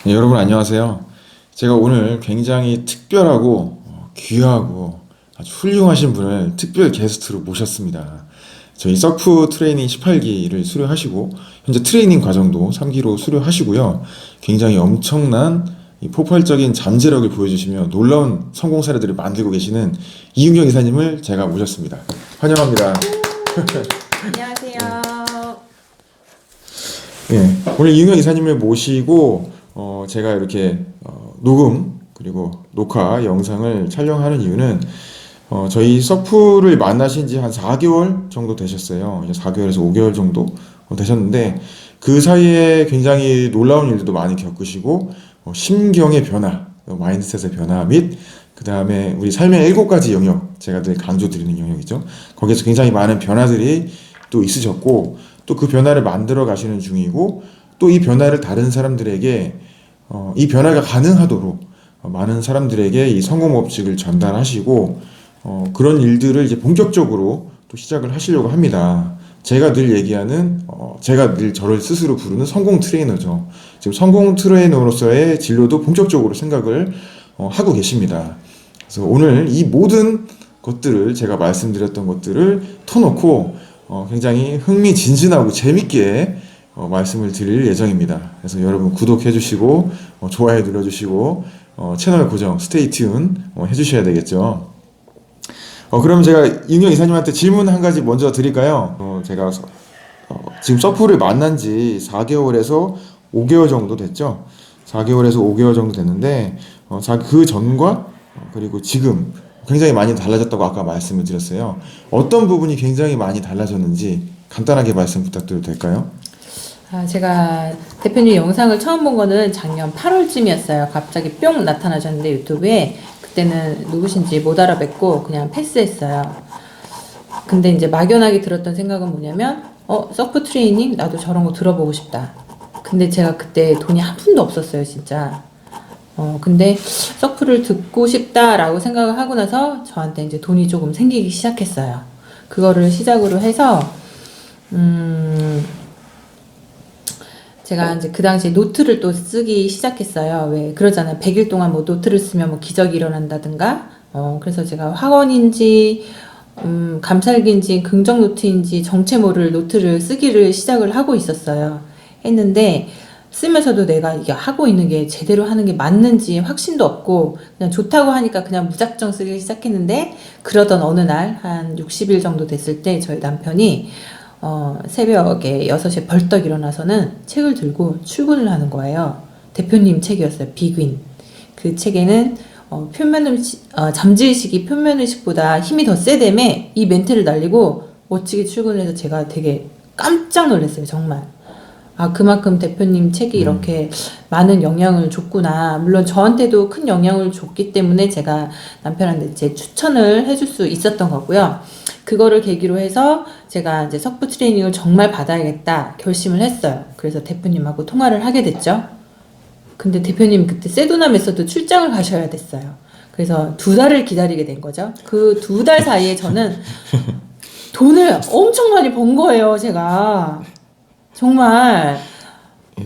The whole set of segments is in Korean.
네, 여러분 안녕하세요. 제가 오늘 굉장히 특별하고 귀하고 아주 훌륭하신 분을 특별 게스트로 모셨습니다. 저희 서프 트레이닝 18기를 수료하시고 현재 트레이닝 과정도 3기로 수료하시고요. 굉장히 엄청난 이 폭발적인 잠재력을 보여주시며 놀라운 성공 사례들을 만들고 계시는 이윤경 이사님을 제가 모셨습니다. 환영합니다. 안녕하세요. 예, 오늘 이윤경 이사님을 모시고 제가 이렇게 녹음 그리고 녹화 영상을 촬영하는 이유는 저희 서프를 만나신 지 한 4개월 정도 되셨어요. 이제 4개월에서 5개월 정도 되셨는데 그 사이에 굉장히 놀라운 일들도 많이 겪으시고 심경의 변화, 마인드셋의 변화 및 그 다음에 우리 삶의 7가지 영역, 제가 늘 강조드리는 영역이죠. 거기에서 굉장히 많은 변화들이 또 있으셨고 또 그 변화를 만들어 가시는 중이고 또 이 변화를 다른 사람들에게 이 변화가 가능하도록 많은 사람들에게 이 성공 법칙을 전달하시고 그런 일들을 이제 본격적으로 또 시작을 하시려고 합니다. 제가 늘 얘기하는 제가 늘 저를 스스로 부르는 성공 트레이너죠. 지금 성공 트레이너로서의 진로도 본격적으로 생각을 하고 계십니다. 그래서 오늘 이 모든 것들을 제가 말씀드렸던 것들을 터놓고 굉장히 흥미진진하고 재밌게 말씀을 드릴 예정입니다. 그래서 여러분 구독해 주시고 좋아요 눌러 주시고 채널 고정 스테이 튠 해주셔야 되겠죠. 그럼 제가 이윤경 이사님한테 질문 한 가지 먼저 드릴까요? 제가 지금 서프를 만난 지 4개월에서 5개월 정도 됐죠. 4개월에서 5개월 정도 됐는데 그 전과 그리고 지금 굉장히 많이 달라졌다고 아까 말씀을 드렸어요. 어떤 부분이 굉장히 많이 달라졌는지 간단하게 말씀 부탁드려도 될까요? 제가 대표님 영상을 처음 본 거는 작년 8월쯤이었어요. 갑자기 뿅 나타나셨는데 유튜브에 그때는 누구신지 못 알아뵙고 그냥 패스했어요. 근데 이제 막연하게 들었던 생각은 뭐냐면 서프 트레이닝 나도 저런 거 들어보고 싶다. 근데 제가 그때 돈이 한 푼도 없었어요, 진짜. 근데 서프를 듣고 싶다라고 생각을 하고 나서 저한테 이제 돈이 조금 생기기 시작했어요. 그거를 시작으로 해서 제가 이제 그 당시에 노트를 또 쓰기 시작했어요. 왜 그러잖아요. 100일 동안 뭐 노트를 쓰면 뭐 기적이 일어난다든가. 그래서 제가 학원인지 감살기인지 긍정 노트인지 정체 모를 노트를 쓰기를 시작을 하고 있었어요. 했는데 쓰면서도 내가 이게 하고 있는 게 제대로 하는 게 맞는지 확신도 없고 그냥 좋다고 하니까 그냥 무작정 쓰기 시작했는데 그러던 어느 날 한 60일 정도 됐을 때 저희 남편이 새벽에 6시에 벌떡 일어나서는 책을 들고 출근을 하는 거예요. 대표님 책이었어요. 비긴. 그 책에는 잠재의식이 표면의식보다 힘이 더 세다며 이 멘트를 날리고 멋지게 출근을 해서 제가 되게 깜짝 놀랐어요. 정말. 그만큼 대표님 책이 이렇게 많은 영향을 줬구나. 물론 저한테도 큰 영향을 줬기 때문에 제가 남편한테 제 추천을 해줄 수 있었던 거고요. 그거를 계기로 해서 제가 이제 서프 트레이닝을 정말 받아야겠다 결심을 했어요. 그래서 대표님하고 통화를 하게 됐죠. 근데 대표님 그때 세도나 메서드 출장을 가셔야 됐어요. 그래서 2달을 기다리게 된 거죠. 그 2달 사이에 저는 돈을 엄청 많이 번 거예요, 제가. 정말.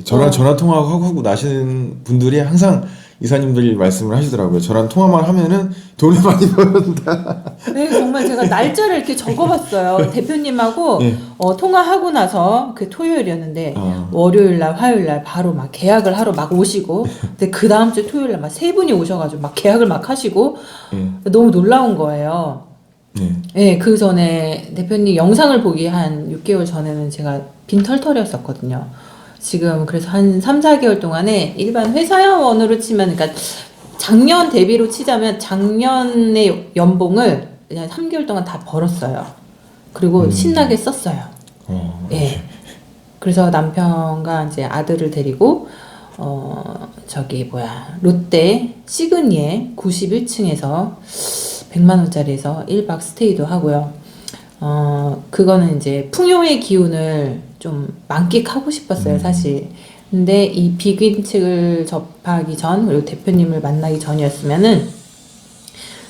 저랑 전화 통화하고 나시는 분들이 항상 이사님들이 말씀을 하시더라고요. 저랑 통화만 하면은 돈을 많이 벌는다. 네, 정말 제가 날짜를 이렇게 적어봤어요. 대표님하고 네. 통화하고 나서 그 토요일이었는데 월요일날, 화요일날 바로 막 계약을 하러 막 오시고, 근데 그 다음 주 토요일날 막 3분이 오셔가지고 막 계약을 막 하시고 너무 놀라운 거예요. 네, 그 전에 대표님 영상을 보기 한 6개월 전에는 제가 빈털털이었었거든요. 지금 그래서 한 3, 4개월 동안에 일반 회사원으로 치면, 그러니까 작년 대비로 치자면 작년의 연봉을 그냥 3개월 동안 다 벌었어요. 그리고 신나게 썼어요. 예. 그래서 남편과 이제 아들을 데리고 롯데 시그니에 91층에서 100만 원짜리에서 1박 스테이도 하고요. 그거는 이제 풍요의 기운을 좀 만끽하고 싶었어요, 사실. 근데 이 비긴 책을 접하기 전, 그리고 대표님을 만나기 전이었으면은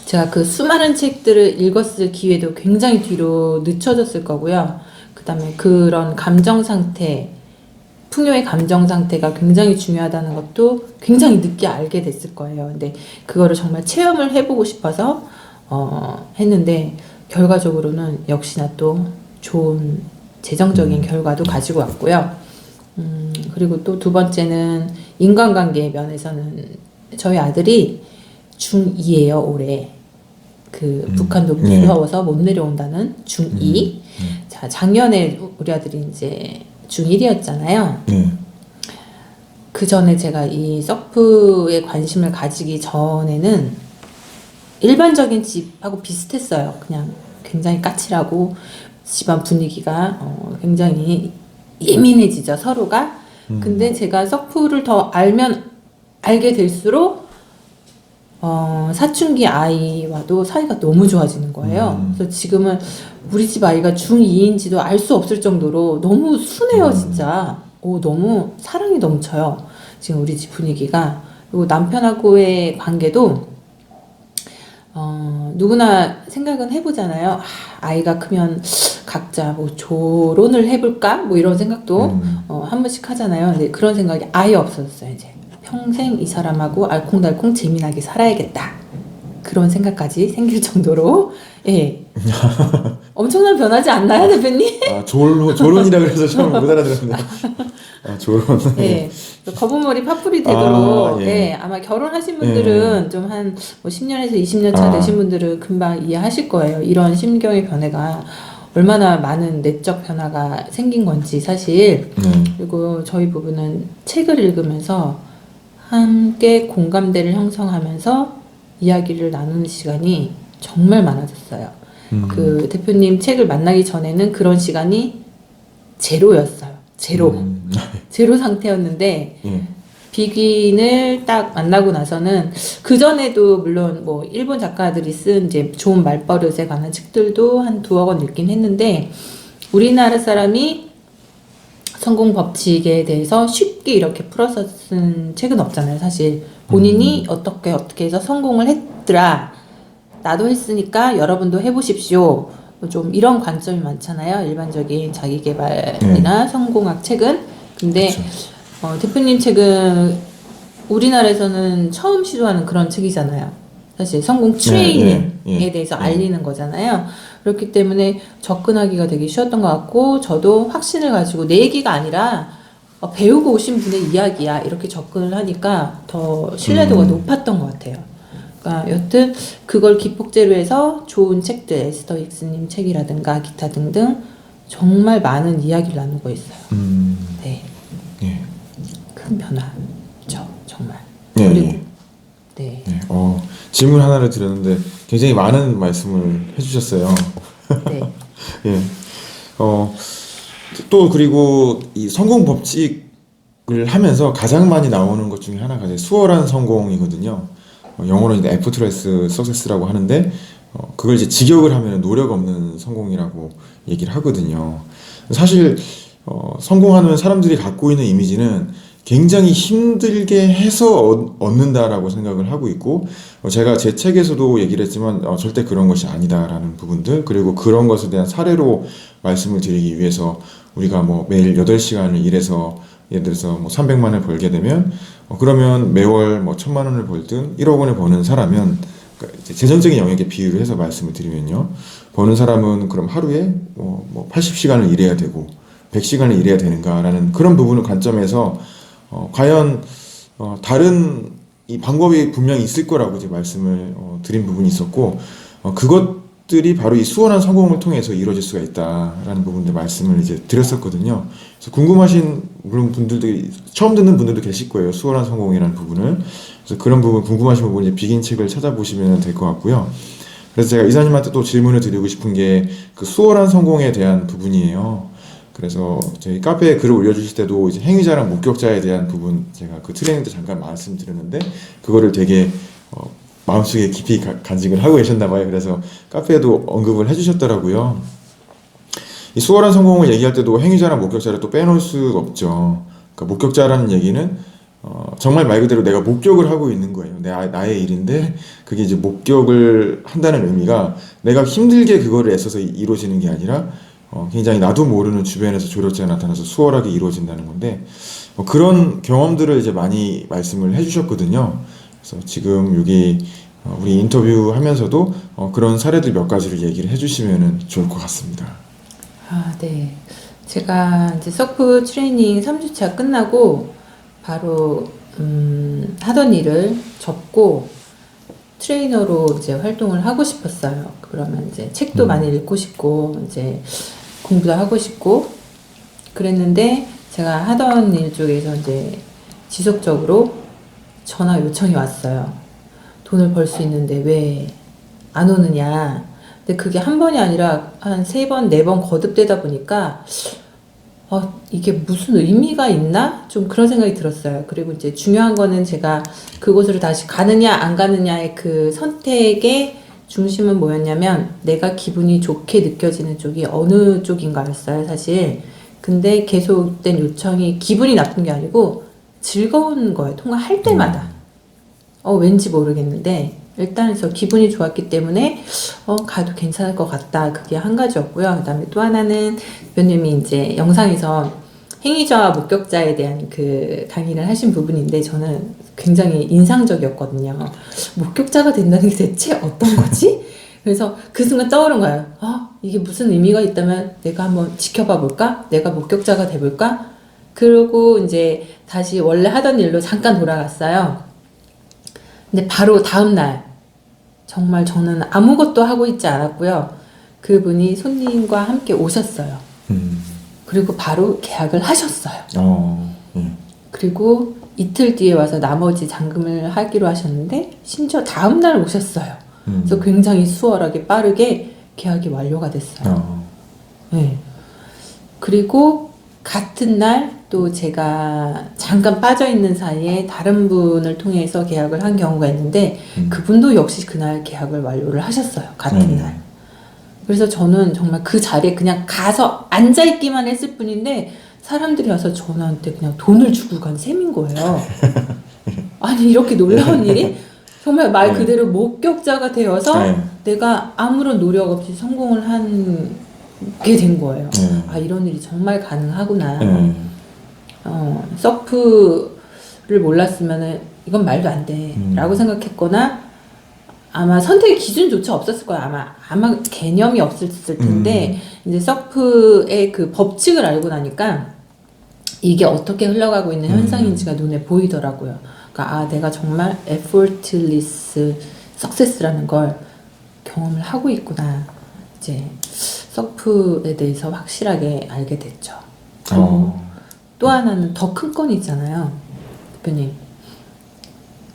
제가 그 수많은 책들을 읽었을 기회도 굉장히 뒤로 늦춰졌을 거고요. 그 다음에 그런 감정 상태, 풍요의 감정 상태가 굉장히 중요하다는 것도 굉장히 늦게 알게 됐을 거예요. 근데 그거를 정말 체험을 해보고 싶어서 했는데 결과적으로는 역시나 또 좋은 재정적인 결과도 가지고 왔고요. 그리고 또 두 번째는 인간관계 면에서는 저희 아들이 중2예요, 올해. 그 북한도 네. 무서워서 못 내려온다는 중2. 자, 작년에 우리 아들이 이제 중1이었잖아요. 네. 그 전에 제가 이 서프에 관심을 가지기 전에는 일반적인 집하고 비슷했어요. 그냥 굉장히 까칠하고 집안 분위기가 굉장히 예민해지죠, 서로가. 근데 제가 서프를 더 알게 될수록 사춘기 아이와도 사이가 너무 좋아지는 거예요. 그래서 지금은 우리 집 아이가 중2인지도 알 수 없을 정도로 너무 순해요, 진짜. 너무 사랑이 넘쳐요. 지금 우리 집 분위기가. 그리고 남편하고의 관계도 누구나 생각은 해보잖아요. 아이가 크면 각자 뭐 조론을 해볼까? 뭐 이런 생각도 한 번씩 하잖아요. 근데 그런 생각이 아예 없어졌어요, 이제. 평생 이 사람하고 알콩달콩 재미나게 살아야겠다. 그런 생각까지 생길 정도로, 예. 엄청난 변하지 않나요, 대표님? 아, 조론이라 그래서 처음 못 알아들었네요. 아, 조론. 예. 거북머리 파풀이 되도록, 예. 예. 아마 결혼하신 분들은 좀 한 10년에서 20년 차 되신 분들은 금방 이해하실 거예요. 이런 심경의 변화가 얼마나 많은 내적 변화가 생긴 건지 사실. 그리고 저희 부부는 책을 읽으면서 함께 공감대를 형성하면서 이야기를 나누는 시간이 정말 많아졌어요. 그 대표님 책을 만나기 전에는 그런 시간이 제로였어요. 제로 상태였는데 예. 비긴을 딱 만나고 나서는 그 전에도 물론 뭐 일본 작가들이 쓴 이제 좋은 말버릇에 관한 책들도 한 2억 권 읽긴 했는데 우리나라 사람이 성공 법칙에 대해서 쉽게 이렇게 풀어서 쓴 책은 없잖아요, 사실. 본인이 어떻게 해서 성공을 했더라. 나도 했으니까 여러분도 해보십시오. 좀 이런 관점이 많잖아요, 일반적인 자기계발이나 성공학 책은. 근데 대표님 책은 우리나라에서는 처음 시도하는 그런 책이잖아요. 사실 성공 트레이닝에 대해서 알리는 거잖아요. 그렇기 때문에 접근하기가 되게 쉬웠던 것 같고 저도 확신을 가지고 내 얘기가 아니라 배우고 오신 분의 이야기야 이렇게 접근을 하니까 더 신뢰도가 높았던 것 같아요. 그러니까 여튼 그걸 기폭제로 해서 좋은 책들 에스더 힉스님 책이라든가 기타 등등 정말 많은 이야기를 나누고 있어요. 네. 예. 큰 변화죠, 정말. 예, 그리고 예. 네. 네. 질문 하나를 드렸는데 굉장히 많은 말씀을 해주셨어요. 네. 예. 또 그리고 이 성공 법칙을 하면서 가장 많이 나오는 것 중에 하나가 이제 수월한 성공이거든요. 영어로 이제 effortless success라고 하는데 그걸 이제 직역을 하면 노력 없는 성공이라고 얘기를 하거든요. 사실 성공하는 사람들이 갖고 있는 이미지는 굉장히 힘들게 해서 얻는다라고 생각을 하고 있고 제가 제 책에서도 얘기를 했지만 절대 그런 것이 아니다라는 부분들 그리고 그런 것에 대한 사례로 말씀을 드리기 위해서 우리가 뭐 매일 8시간을 일해서 예를 들어서 뭐 300만 원을 벌게 되면 그러면 매월 뭐 1000만 원을 벌든 1억 원을 버는 사람은 그러니까 이제 재정적인 영역에 비유를 해서 말씀을 드리면요 버는 사람은 그럼 하루에 뭐 80시간을 일해야 되고 100시간을 일해야 되는가라는 그런 부분을 관점에서 과연 다른 이 방법이 분명히 있을 거라고 이제 말씀을 드린 부분이 있었고 그것들이 바로 이 수월한 성공을 통해서 이루어질 수가 있다라는 부분들 말씀을 이제 드렸었거든요. 그래서 궁금하신 물론 분들도 처음 듣는 분들도 계실 거예요. 수월한 성공이라는 부분을. 그래서 그런 부분 궁금하신 부분 이제 비긴 책을 찾아보시면 될 것 같고요. 그래서 제가 이사님한테 또 질문을 드리고 싶은 게 그 수월한 성공에 대한 부분이에요. 그래서 저희 카페에 글을 올려주실 때도 이제 행위자랑 목격자에 대한 부분 제가 그 트레이닝 때 잠깐 말씀드렸는데 그거를 되게 마음속에 깊이 간직을 하고 계셨나 봐요. 그래서 카페에도 언급을 해주셨더라고요. 이 수월한 성공을 얘기할 때도 행위자랑 목격자를 또 빼놓을 수가 없죠. 그러니까 목격자라는 얘기는 정말 말 그대로 내가 목격을 하고 있는 거예요. 나의 일인데 그게 이제 목격을 한다는 의미가 내가 힘들게 그거를 애써서 이루어지는 게 아니라 굉장히 나도 모르는 주변에서 조력자가 나타나서 수월하게 이루어진다는 건데 그런 경험들을 이제 많이 말씀을 해주셨거든요. 그래서 지금 여기 우리 인터뷰 하면서도 그런 사례들 몇 가지를 얘기를 해주시면 좋을 것 같습니다. 아, 네. 제가 이제 서프 트레이닝 3주차 끝나고 바로 하던 일을 접고 트레이너로 이제 활동을 하고 싶었어요. 그러면 이제 책도 많이 읽고 싶고 이제 공부도 하고 싶고 그랬는데 제가 하던 일 쪽에서 이제 지속적으로 전화 요청이 왔어요. 돈을 벌 수 있는데 왜 안 오느냐. 근데 그게 한 번이 아니라 한 3번, 4번 거듭되다 보니까 이게 무슨 의미가 있나? 좀 그런 생각이 들었어요. 그리고 이제 중요한 거는 제가 그곳으로 다시 가느냐 안 가느냐의 그 선택의 중심은 뭐였냐면 내가 기분이 좋게 느껴지는 쪽이 어느 쪽인가였어요, 사실. 근데 계속된 요청이 기분이 나쁜 게 아니고 즐거운 거예요, 통화할 때마다. 왠지 모르겠는데 일단 저 기분이 좋았기 때문에 가도 괜찮을 것 같다. 그게 한 가지였고요. 그다음에 또 하나는 대표님이 이제 영상에서 행위자와 목격자에 대한 그 강의를 하신 부분인데 저는 굉장히 인상적이었거든요. 목격자가 된다는 게 대체 어떤 거지? 그래서 그 순간 떠오른 거예요. 이게 무슨 의미가 있다면 내가 한번 지켜봐 볼까? 내가 목격자가 돼 볼까? 그리고 이제 다시 원래 하던 일로 잠깐 돌아갔어요. 근데 바로 다음날 정말 저는 아무것도 하고 있지 않았고요. 그분이 손님과 함께 오셨어요. 그리고 바로 계약을 하셨어요. 그리고 이틀 뒤에 와서 나머지 잔금을 하기로 하셨는데 심지어 다음날 오셨어요. 그래서 굉장히 수월하게 빠르게 계약이 완료가 됐어요. 네. 그리고 같은 날 또 제가 잠깐 빠져있는 사이에 다른 분을 통해서 계약을 한 경우가 있는데 그분도 역시 그날 계약을 완료를 하셨어요. 같은 날. 그래서 저는 정말 그 자리에 그냥 가서 앉아있기만 했을 뿐인데 사람들이 와서 저한테 그냥 돈을 주고 간 셈인 거예요. 아니 이렇게 놀라운 일이 정말 말 그대로 목격자가 되어서 내가 아무런 노력 없이 성공을 하게 된 거예요. 이런 일이 정말 가능하구나. 서프를 몰랐으면은 이건 말도 안 돼 라고 생각했거나 아마 선택의 기준조차 없었을 거예요. 아마 개념이 없었을 텐데 이제 서프의 그 법칙을 알고 나니까 이게 어떻게 흘러가고 있는 현상인지가 눈에 보이더라고요. 그러니까 내가 정말 effortless success라는 걸 경험을 하고 있구나. 이제 서프에 대해서 확실하게 알게 됐죠. 또 하나는 더 큰 건이 있잖아요. 대표님,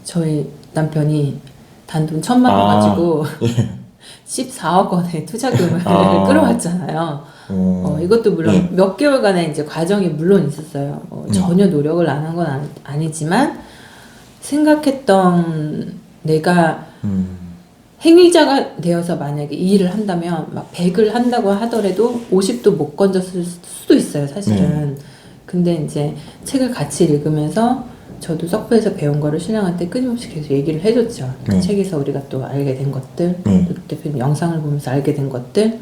저희 남편이 단돈 1,000만 원 가지고 14억 원의 투자금을 끌어왔잖아요. 이것도 물론 몇 개월간의 이제 과정이 물론 있었어요. 전혀 노력을 안 한 건 아니지만 생각했던 내가 행위자가 되어서 만약에 이 일을 한다면 막 100을 한다고 하더라도 50도 못 건졌을 수도 있어요, 사실은. 근데 이제 책을 같이 읽으면서 저도 서프에서 배운 거를 신랑한테 끊임없이 계속 얘기를 해줬죠. 책에서 우리가 또 알게 된 것들, 또 대표님 영상을 보면서 알게 된 것들,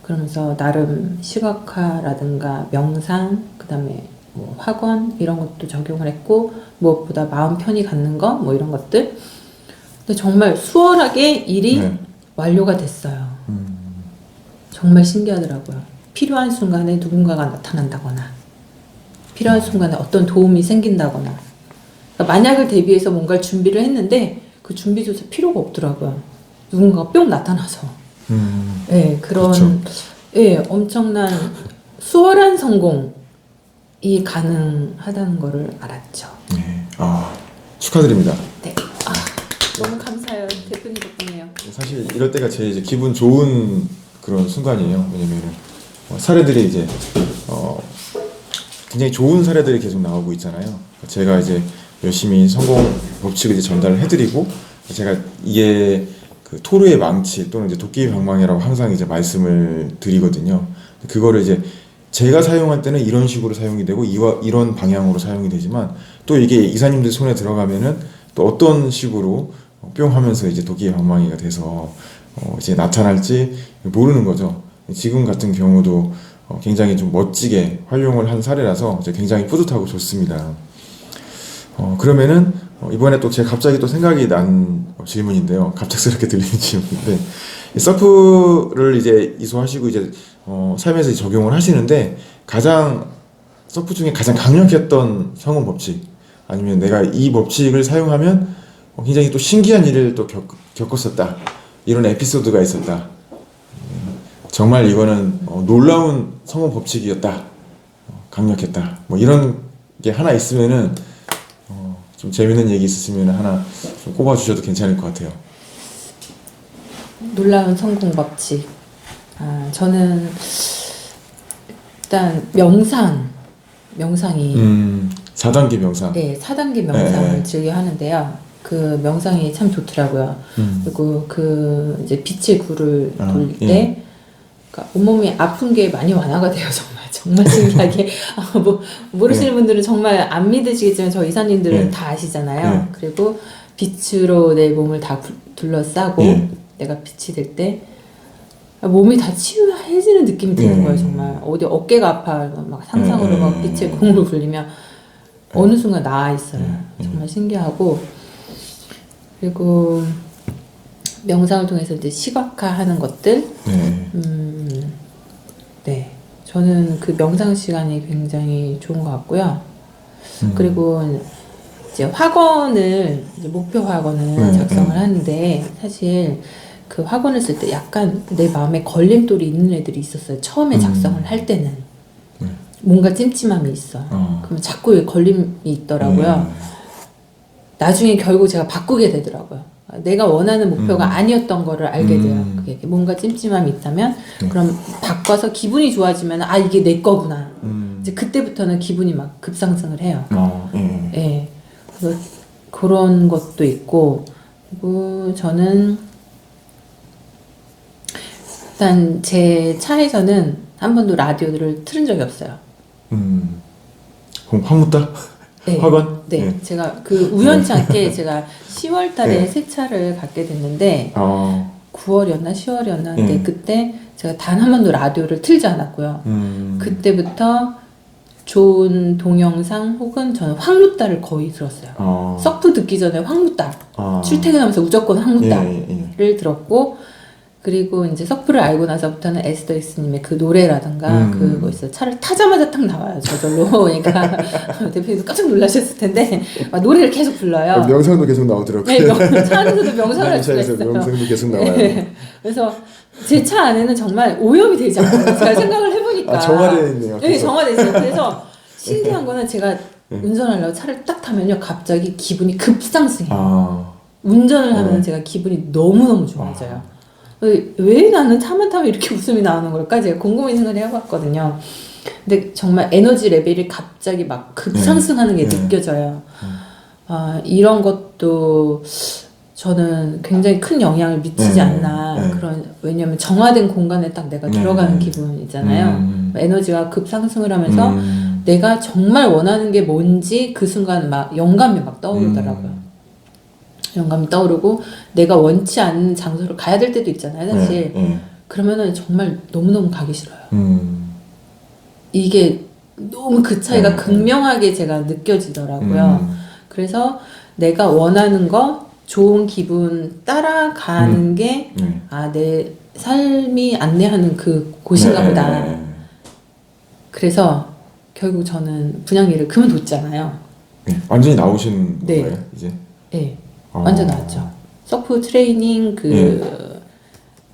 그러면서 나름 시각화라든가 명상, 그 다음에 뭐 학원 이런 것도 적용을 했고 무엇보다 마음 편히 갖는 거 뭐 이런 것들. 근데 정말 수월하게 일이 완료가 됐어요. 정말 신기하더라고요. 필요한 순간에 누군가가 나타난다거나 필요한 순간에 어떤 도움이 생긴다거나 그러니까 만약을 대비해서 뭔가를 준비를 했는데 그 준비조차 필요가 없더라고요. 누군가가 뿅 나타나서 그런 그렇죠. 엄청난 수월한 성공이 가능하다는 거를 알았죠. 축하드립니다. 네. 너무 감사해요. 대표님 덕분이에요. 사실 이럴 때가 제일 이제 기분 좋은 그런 순간이에요. 왜냐면은 사례들이 이제 굉장히 좋은 사례들이 계속 나오고 있잖아요. 제가 이제 열심히 성공 법칙을 이제 전달을 해드리고 제가 이게 그 토르의 망치 또는 이제 도끼의 방망이라고 항상 이제 말씀을 드리거든요. 그거를 이제 제가 사용할 때는 이런 식으로 사용이 되고 이런 방향으로 사용이 되지만 또 이게 이사님들 손에 들어가면은 또 어떤 식으로 뿅 하면서 이제 도끼의 방망이가 돼서 이제 나타날지 모르는 거죠. 지금 같은 경우도 굉장히 좀 멋지게 활용을 한 사례라서 이제 굉장히 뿌듯하고 좋습니다. 그러면은 이번에 또 제가 갑자기 또 생각이 난 질문인데요. 갑작스럽게 들리는 질문인데 이 서프를 이제 이수하시고 이제 삶에서 이제 적용을 하시는데 서프 중에 가장 강력했던 성공 법칙 아니면 내가 이 법칙을 사용하면 굉장히 또 신기한 일을 또 겪었었다 이런 에피소드가 있었다. 정말 이거는 놀라운 성공 법칙이었다. 강력했다. 뭐 이런 게 하나 있으면은 좀 재밌는 얘기 있으시면 하나 좀 꼽아주셔도 괜찮을 것 같아요. 놀라운 성공 법칙. 저는 일단 명상이 4단계 명상. 네, 4단계 명상을 네. 즐겨 하는데요. 그 명상이 참 좋더라고요. 그리고 그 이제 빛의 굴을 돌릴 때 예. 그러니까 온몸이 아픈 게 많이 완화가 돼요. 정말 신기하게. 뭐 모르시는 분들은 정말 안 믿으시겠지만 저 이사님들은 예. 다 아시잖아요. 예. 그리고 빛으로 내 몸을 다 둘러싸고 예. 내가 빛이 될 때 몸이 다 치유해지는 느낌이 드는 거예요. 정말 어디 어깨가 아파 막 상상으로 막 빛의 공을 굴리면 어느 순간 나아 있어요. 정말 신기하고 그리고 명상을 통해서 이제 시각화하는 것들. 네, 저는 그 명상 시간이 굉장히 좋은 것 같고요. 그리고 이제 학원을 이제 목표 학원을 작성을 하는데 사실 그 학원을 쓸 때 약간 내 마음에 걸림돌이 있는 애들이 있었어요. 처음에 작성을 할 때는 뭔가 찜찜함이 있어. 그러면 자꾸 걸림이 있더라고요. 나중에 결국 제가 바꾸게 되더라고요. 내가 원하는 목표가 아니었던 거를 알게 돼요. 그게 뭔가 찜찜함이 있다면 그럼 바꿔서 기분이 좋아지면 이게 내 거구나. 이제 그때부터는 기분이 막 급상승을 해요. 예. 그래서 그런 것도 있고 그리고 저는 일단 제 차에서는 한 번도 라디오를 틀은 적이 없어요. 그럼 화묻다? 네. 학원? 네. 네. 제가 그 우연치 않게 제가 10월 달에 네. 새 차를 갖게 됐는데 9월이었나 10월이었나 근데 그때 제가 단 한 번도 라디오를 틀지 않았고요. 그때부터 좋은 동영상 혹은 저는 황루따를 거의 들었어요. 서프 듣기 전에 황루따 출퇴근하면서 무조건 황루따를 들었고 그리고 이제 서프를 알고 나서부터는 에스더익스님의 그 노래라든가 그거 있어요. 차를 타자마자 딱 나와요. 저절로. 그러니까 대표님도 깜짝 놀라셨을 텐데 막 노래를 계속 불러요. 명상도 계속 나오더라고요. 네, 차 안에서도 명상을 할 수가 차에서 있어요. 명상도 계속 나와요. 네. 그래서 제 차 안에는 정말 오염이 되지 않아요. 제가 생각을 해보니까. 정화되어 있네요. 네, 정화되어 있어요. 그래서 신기한 거는 제가 운전하려고 차를 딱 타면요. 갑자기 기분이 급상승해요. 운전을 하면 제가 기분이 너무너무 좋아져요. 왜 나는 차만 타면 이렇게 웃음이 나오는 걸까? 제가 곰곰이 생각을 해봤거든요. 근데 정말 에너지 레벨이 갑자기 막 급상승하는 게 느껴져요. 이런 것도 저는 굉장히 큰 영향을 미치지 않나. 왜냐면 정화된 공간에 딱 내가 들어가는 기분이잖아요. 에너지가 급상승을 하면서 내가 정말 원하는 게 뭔지 그 순간 막 영감이 막 떠오르더라고요. 영감이 떠오르고 내가 원치 않는 장소를 가야 될 때도 있잖아요, 사실. 그러면은 정말 너무너무 가기 싫어요. 이게 너무 그 차이가 극명하게 제가 느껴지더라고요. 그래서 내가 원하는 거, 좋은 기분 따라가는 게, 내 삶이 안내하는 그 곳인가 보다. 그래서 결국 저는 분양일을 그만뒀잖아요. 완전히 나오신 거예요, 이제? 네. 완전 나왔죠. 서프 트레이닝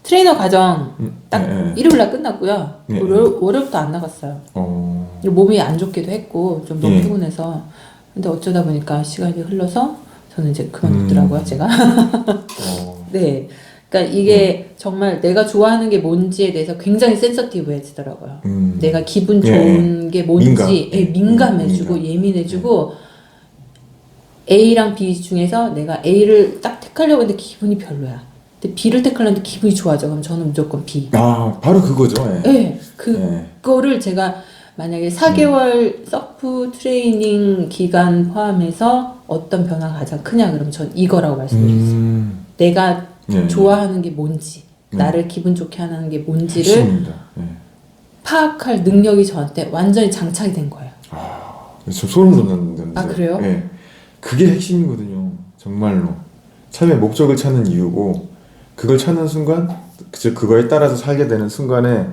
트레이너 과정 딱 일요일날 끝났고요. 월요일부터 안 나갔어요. 몸이 안 좋기도 했고 좀 너무 피곤해서 근데 어쩌다 보니까 시간이 흘러서 저는 이제 그만뒀더라고요. 제가. 네. 그러니까 이게 정말 내가 좋아하는 게 뭔지에 대해서 굉장히 센서티브해지더라고요. 내가 기분 좋은 게 뭔지 민감해지고 예민해지고 A랑 B 중에서 내가 A를 딱 택하려고 했는데 기분이 별로야. 근데 B를 택하려는데 기분이 좋아져. 그럼 저는 무조건 B. 바로 그거죠. 네. 그거를 제가 만약에 4개월 서프 트레이닝 기간 포함해서 어떤 변화가 가장 크냐 그러면 전 이거라고 말씀드렸어요. 내가 좋아하는 게 뭔지, 나를 기분 좋게 하는 게 뭔지를 파악할 능력이 저한테 완전히 장착이 된 거예요. 저 소름 돋는데. 아, 그래요? 예. 그게 핵심이거든요. 정말로. 삶의 목적을 찾는 이유고, 그걸 찾는 순간, 그거에 따라서 살게 되는 순간에,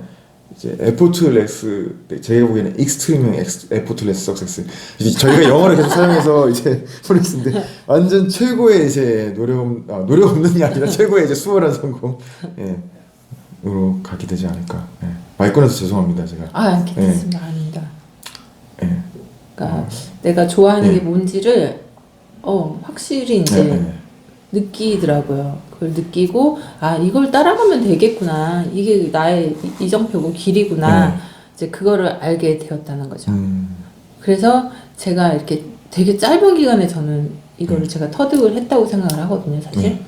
이제, effortless, 제가 보기에는 extreme effortless success. 저희가 영어를 계속 사용해서 이제, 프레스인데, 완전 최고의 이제, 노력 없는 게 아니라 최고의 이제 수월한 성공. 예. 으로 가게 되지 않을까. 예. 말 꺼내서 죄송합니다, 제가. 괜찮습니다. 아닙니다. 예. 그러니까 내가 좋아하는 예. 게 뭔지를 확실히 이제 예. 느끼더라고요. 그걸 느끼고 이걸 따라가면 되겠구나. 이게 나의 이정표고 길이구나. 이제 그거를 알게 되었다는 거죠. 그래서 제가 이렇게 되게 짧은 기간에 저는 이거를 제가 터득을 했다고 생각을 하거든요, 사실.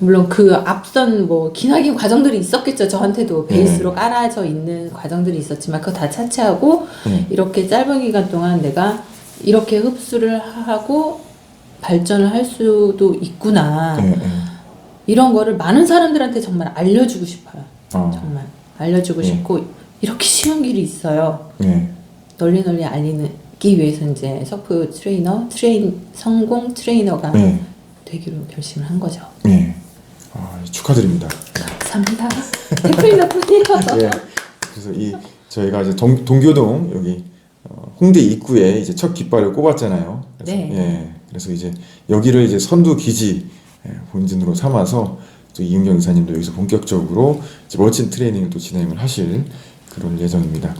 물론 그 앞선 뭐 기나긴 과정들이 있었겠죠. 저한테도 베이스로 깔아져 있는 과정들이 있었지만 그거 다 차치하고 이렇게 짧은 기간 동안 내가 이렇게 흡수를 하고 발전을 할 수도 있구나. 이런 거를 많은 사람들한테 정말 알려주고 싶어요. 정말 알려주고 싶고 이렇게 쉬운 길이 있어요. 널리 알리기 위해서 이제 서프 성공 트레이너가 되기로 결심을 한 거죠. 축하드립니다. 감사합니다. 대표님 덕분이요. 그래서 저희가 이제 동교동 여기 홍대 입구에 이제 첫 깃발을 꼽았잖아요. 그래서, 그래서 이제 여기를 이제 선두 기지 본진으로 삼아서 또 이은경 이사님도 여기서 본격적으로 이제 멋진 트레이닝을 또 진행을 하실 그런 예정입니다.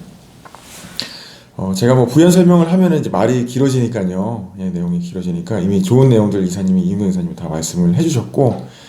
제가 뭐 부연 설명을 하면은 이제 말이 길어지니까요. 내용이 길어지니까 이미 좋은 내용들 이은경 이사님이 다 말씀을 해주셨고,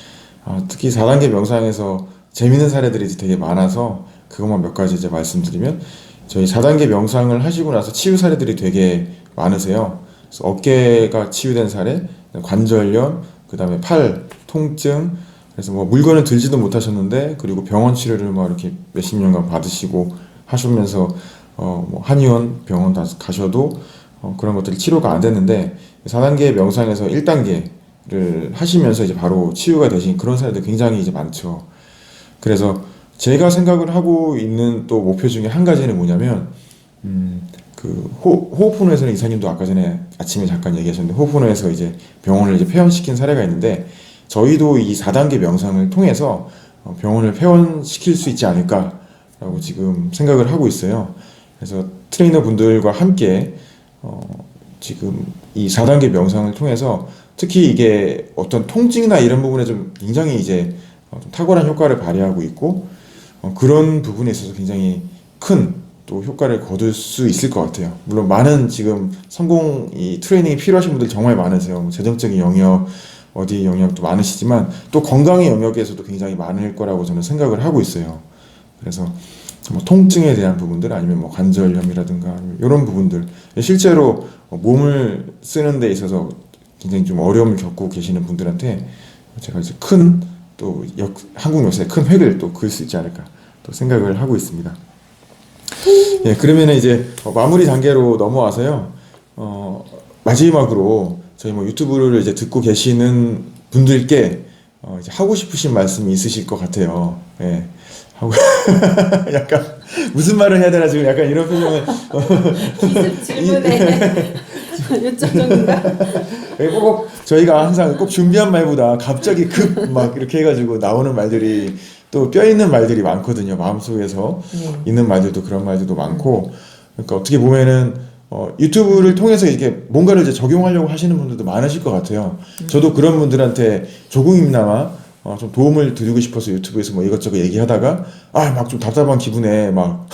특히 4단계 명상에서 재미있는 사례들이 이제 되게 많아서 그것만 몇 가지 이제 말씀드리면, 저희 4단계 명상을 하시고 나서 치유 사례들이 되게 많으세요. 그래서 어깨가 치유된 사례, 관절염, 그 다음에 팔 통증, 그래서 뭐 물건을 들지도 못하셨는데, 그리고 병원 치료를 막 이렇게 몇십 년간 받으시고 하시면서 뭐 한의원 병원 다 가셔도 그런 것들이 치료가 안 됐는데, 4단계 명상에서 1단계를 하시면서 이제 바로 치유가 되신 그런 사례들 굉장히 이제 많죠. 그래서 제가 생각을 하고 있는 또 목표 중에 한 가지는 뭐냐면, 그 호흡훈련에서는 이사님도 아까 전에 아침에 잠깐 얘기하셨는데, 호흡훈련에서 이제 병원을 이제 폐원시킨 사례가 있는데, 저희도 이 4단계 명상을 통해서 병원을 폐원시킬 수 있지 않을까라고 지금 생각을 하고 있어요. 그래서 트레이너 분들과 함께 지금 이 4단계 명상을 통해서 특히 이게 어떤 통증이나 이런 부분에 좀 굉장히 이제 좀 탁월한 효과를 발휘하고 있고, 그런 부분에 있어서 굉장히 큰 또 효과를 거둘 수 있을 것 같아요. 물론 많은 지금 성공 이 트레이닝이 필요하신 분들 정말 많으세요. 뭐 재정적인 영역, 어디 영역도 많으시지만 또 건강의 영역에서도 굉장히 많을 거라고 저는 생각을 하고 있어요. 그래서 뭐 통증에 대한 부분들, 아니면 뭐 관절염이라든가 아니면 이런 부분들, 실제로 몸을 쓰는 데 있어서 굉장히 좀 어려움을 겪고 계시는 분들한테 제가 이제 큰 또 한국 역사에 큰 획을 또 그을 수 있지 않을까 또 생각을 하고 있습니다. 그러면은 이제 마무리 단계로 넘어와서요. 마지막으로 저희 뭐 유튜브를 이제 듣고 계시는 분들께 이제 하고 싶으신 말씀이 있으실 것 같아요. 하고 약간 무슨 말을 해야 되나 지금 약간 이런 표정을 기습 질문에 요점인가? 꼭 저희가 항상 꼭 준비한 말보다 갑자기 막 이렇게 해가지고 나오는 말들이 또 뼈 있는 말들이 많거든요. 마음속에서 있는 말들도 그런 말들도 많고, 그러니까 어떻게 보면은 유튜브를 통해서 이렇게 뭔가를 이제 적용하려고 하시는 분들도 많으실 것 같아요. 저도 그런 분들한테 조금이나마 좀 도움을 드리고 싶어서 유튜브에서 뭐 이것저것 얘기하다가 막 좀 답답한 기분에 막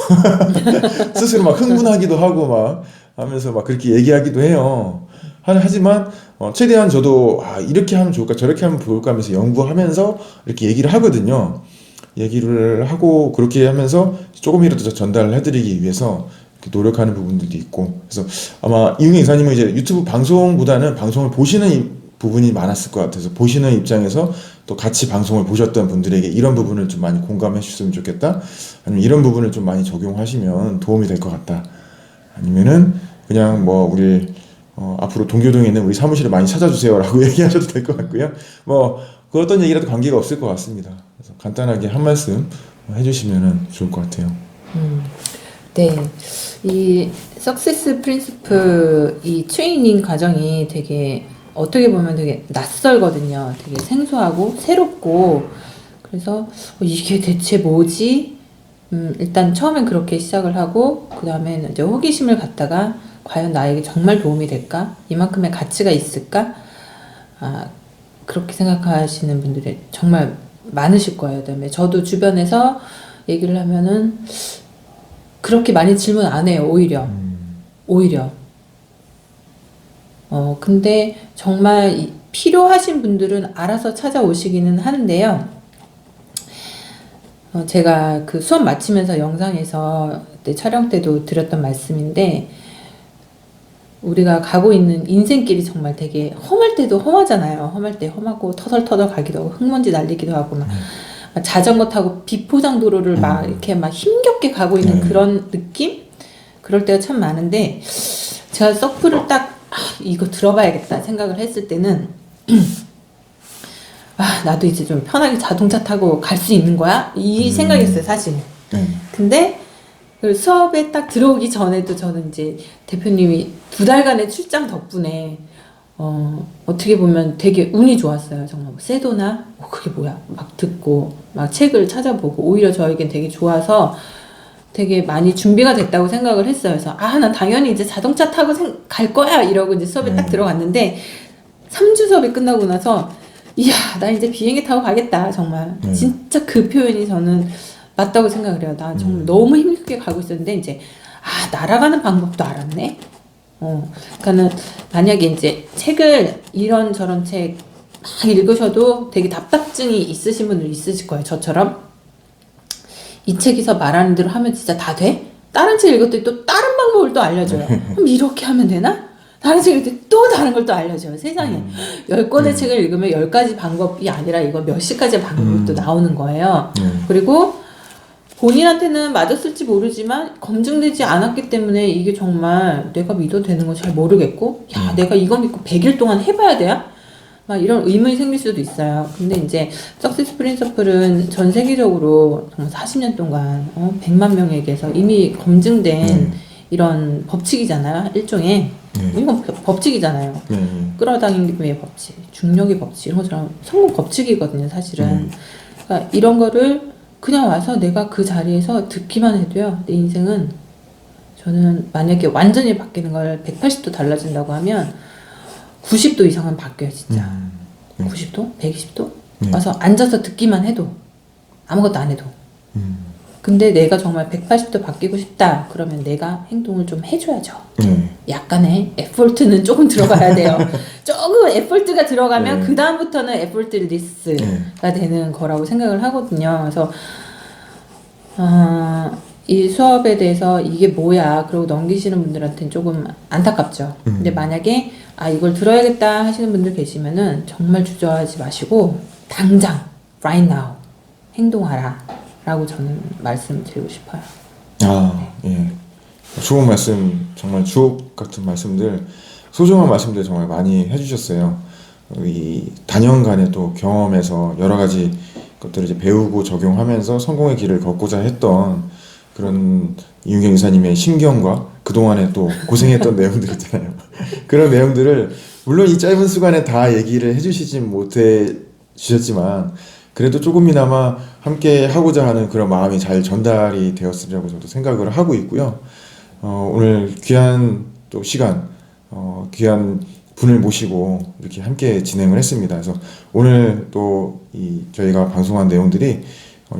스스로 막 흥분하기도 하고 막 하면서 막 그렇게 얘기하기도 해요. 하지만 최대한 저도 이렇게 하면 좋을까 저렇게 하면 좋을까 하면서 연구하면서 이렇게 얘기를 하거든요. 얘기를 하고 그렇게 하면서 조금이라도 전달을 해드리기 위해서 노력하는 부분들도 있고, 그래서 아마 이은경 이사님은 이제 유튜브 방송보다는 방송을 보시는 부분이 많았을 것 같아서, 보시는 입장에서 또 같이 방송을 보셨던 분들에게 이런 부분을 좀 많이 공감해 주셨으면 좋겠다, 아니면 이런 부분을 좀 많이 적용하시면 도움이 될 것 같다, 아니면은 그냥 뭐 우리 앞으로 동교동에 있는 우리 사무실을 많이 찾아주세요 라고 얘기하셔도 될 것 같고요. 뭐 그 어떤 얘기라도 관계가 없을 것 같습니다. 그래서 간단하게 한 말씀 해주시면 좋을 것 같아요. 네. 이 석세스 프린시플 이 트레이닝 과정이 되게 어떻게 보면 되게 낯설거든요. 되게 생소하고 새롭고 그래서 이게 대체 뭐지? 일단 처음엔 그렇게 시작을 하고 그 다음에는 이제 호기심을 갖다가 과연 나에게 정말 도움이 될까? 이만큼의 가치가 있을까? 아, 그렇게 생각하시는 분들이 정말 많으실 거예요. 그다음에 저도 주변에서 얘기를 하면은 그렇게 많이 질문 안 해요. 오히려. 근데 정말 필요하신 분들은 알아서 찾아오시기는 하는데요. 제가 그 수업 마치면서 영상에서 그때 촬영 때도 드렸던 말씀인데 우리가 가고 있는 인생길이 정말 되게 험할 때도 험하잖아요. 험할 때 험하고 터덜터덜 가기도 하고 흙먼지 날리기도 하고 막 자전거 타고 비포장도로를 막 이렇게 막 힘겹게 가고 있는 그런 느낌? 그럴 때가 참 많은데 제가 서프를 딱 이거 들어봐야겠다 생각을 했을 때는 나도 이제 좀 편하게 자동차 타고 갈 수 있는 거야? 이 생각이었어요, 사실. 근데 그 수업에 딱 들어오기 전에도 저는 이제 대표님이 2달간의 출장 덕분에 어떻게 보면 되게 운이 좋았어요. 정말 뭐 세도나 그게 뭐야 막 듣고 막 책을 찾아보고 오히려 저에겐 되게 좋아서 되게 많이 준비가 됐다고 생각을 했어요. 그래서 난 당연히 이제 자동차 타고 갈 거야 이러고 이제 수업에 딱 들어갔는데 3주 수업이 끝나고 나서 이야 나 이제 비행기 타고 가겠다 정말 진짜 그 표현이 저는 맞다고 생각을 해요. 나 정말 너무 힘들게 가고 있었는데 이제 날아가는 방법도 알았네. 그러니까는 만약에 이제 책을 이런저런 책 막 읽으셔도 되게 답답증이 있으신 분들 있으실 거예요. 저처럼 이 책에서 말하는 대로 하면 진짜 다 돼? 다른 책 읽을 때 또 다른 방법을 또 알려줘요. 그럼 이렇게 하면 되나? 다른 책 읽을 때 또 다른 걸 또 알려줘요. 세상에 10권의 책을 읽으면 10가지 방법이 아니라 이거 몇십 가지 방법이 또 나오는 거예요. 그리고 본인한테는 맞았을지 모르지만 검증되지 않았기 때문에 이게 정말 내가 믿어도 되는 거 잘 모르겠고 내가 이거 믿고 100일 동안 해봐야 돼요? 막 이런 의문이 생길 수도 있어요. 근데 이제 석세스 프린서플은 전 세계적으로 정말 40년 동안 100만 명에게서 이미 검증된 이런 법칙이잖아요. 일종의 이건 법칙이잖아요. 끌어당김의 법칙, 중력의 법칙 이런 것처럼 성공 법칙이거든요. 사실은 그러니까 이런 거를 그냥 와서 내가 그 자리에서 듣기만 해도요. 내 인생은 저는 만약에 완전히 바뀌는 걸 180도 달라진다고 하면 90도 이상은 바뀌어요. 진짜 90도? 120도? 와서 앉아서 듣기만 해도 아무것도 안 해도 근데 내가 정말 180도 바뀌고 싶다 그러면 내가 행동을 좀 해줘야죠. 약간의 에포트는 조금 들어가야 돼요. 조금 에포트가 들어가면 그 다음부터는 에포트 리스가 되는 거라고 생각을 하거든요. 그래서 이 수업에 대해서 이게 뭐야 그러고 넘기시는 분들한테는 조금 안타깝죠. 근데 만약에 이걸 들어야겠다 하시는 분들 계시면은 정말 주저하지 마시고 당장 right now 행동하라 라고 저는 말씀드리고 싶어요. 예. 좋은 말씀, 정말 주옥 같은 말씀들, 소중한 말씀들 정말 많이 해주셨어요. 이 단연간의 또 경험에서 여러 가지 것들을 이제 배우고 적용하면서 성공의 길을 걷고자 했던 그런 이윤경 이사님의 신경과 그동안에 또 고생했던 내용들 있잖아요. 그런 내용들을 물론 이 짧은 시간에 다 얘기를 해주시진 못해 주셨지만 그래도 조금이나마 함께 하고자 하는 그런 마음이 잘 전달이 되었으리라고 저도 생각을 하고 있고요. 오늘 귀한 또 시간, 귀한 분을 모시고 이렇게 함께 진행을 했습니다. 그래서 오늘 또 저희가 방송한 내용들이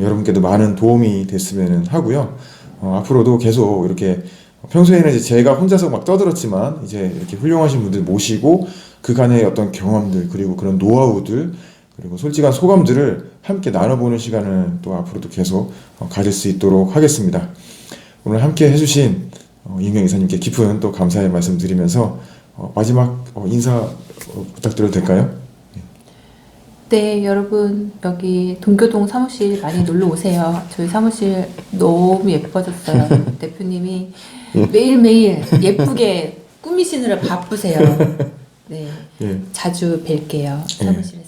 여러분께도 많은 도움이 됐으면 하고요. 앞으로도 계속 이렇게 평소에는 이제 제가 혼자서 막 떠들었지만 이제 이렇게 훌륭하신 분들 모시고 그간의 어떤 경험들 그리고 그런 노하우들 그리고 솔직한 소감들을 함께 나눠보는 시간을 또 앞으로도 계속 가질 수 있도록 하겠습니다. 오늘 함께 해주신 이윤경 이사님께 깊은 또 감사의 말씀 드리면서 마지막 인사 부탁드려도 될까요? 네, 여러분 여기 동교동 사무실 많이 놀러 오세요. 저희 사무실 너무 예뻐졌어요. 대표님이 매일매일 예쁘게 꾸미시느라 바쁘세요. 네, 자주 뵐게요. 사무실에서.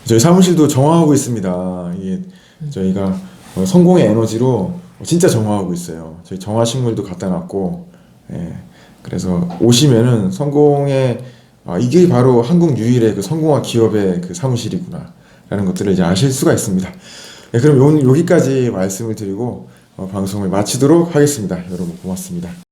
저희 사무실도 정화하고 있습니다. 이게 저희가 성공의 에너지로 진짜 정화하고 있어요. 저희 정화식물도 갖다 놨고, 예, 그래서 오시면은 성공의 이게 바로 한국 유일의 그 성공한 기업의 그 사무실이구나 라는 것들을 이제 아실 수가 있습니다. 네, 그럼 오늘 여기까지 말씀을 드리고 방송을 마치도록 하겠습니다. 여러분 고맙습니다.